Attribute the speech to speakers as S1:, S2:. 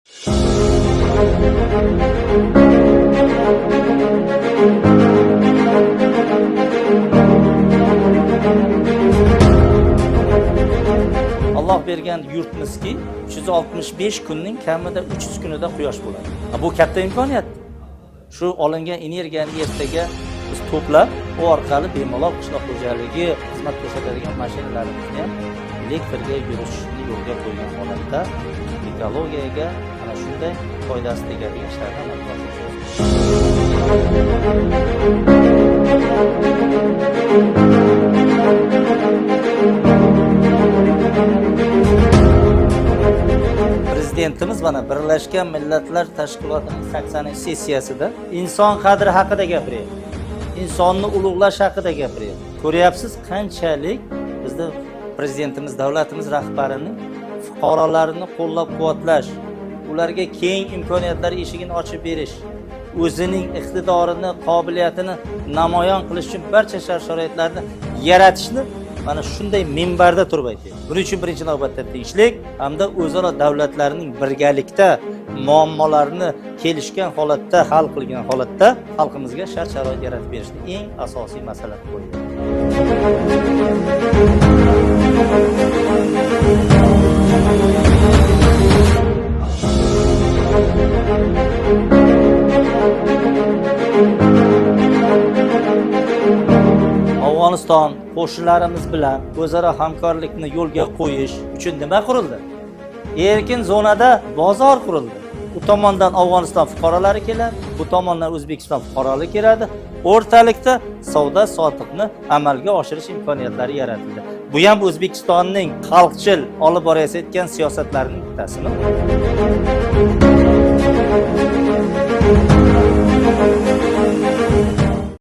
S1: Allah bergan yurtmizki 365 kunning kamida 300 kunida quyosh bo'ladi. Bu katta imkoniyat. Shu olingan energiyani ertaga biz to'plab, u orqali bemalol qishloq xo'jaligi xizmat ko'rsatadigan mashinalarimizni ham elektrga yurishni yo'lga qo'ygan holatda ekologiyaga ana shunday foydasi tegadigan ishlarni amalga oshirishimiz. Prezidentimiz mana Birlashgan Millatlar Tashkilotining 80-sessiyasida inson qadri haqida gapiryapti. İnsonni ulug'lash haqida gapiryapti. Ko'ryapsiz qanchalik bizda prezidentimiz, davlatimiz rahbarining fuqarolarini qo'llab-quvvatlash, ularga keng imkoniyatlar eshigini ochib berish, o'zining iqtidorini, qobiliyatini namoyon qilish uchun barcha shart-sharoitlarni yaratishni mana shunday minbarda turib aytyapti. Buning uchun birinchi navbatda tinchlik hamda o'zaro davlatlarning birgalikda muammolarini kelishgan holatda hal qilgan holatda xalqimizga shart-sharoit yaratib berishni eng asosiy masala bo'ldi. Afg'oniston qo'shnilarimiz bilan o'zaro hamkorlikni yo'lga qo'yish uchun nima qurildi? Erkin zonada bozor qurildi. Bu tomondan Afg'oniston fuqarolari keladi, bu tomondan O'zbekiston fuqarolari keladi. O'rtalikda savdo sotiqni amalga oshirish imkoniyatlari yaratildi. Bu ham O'zbekistonning xalqchil olib borayotgan siyosatlarining bittasimi?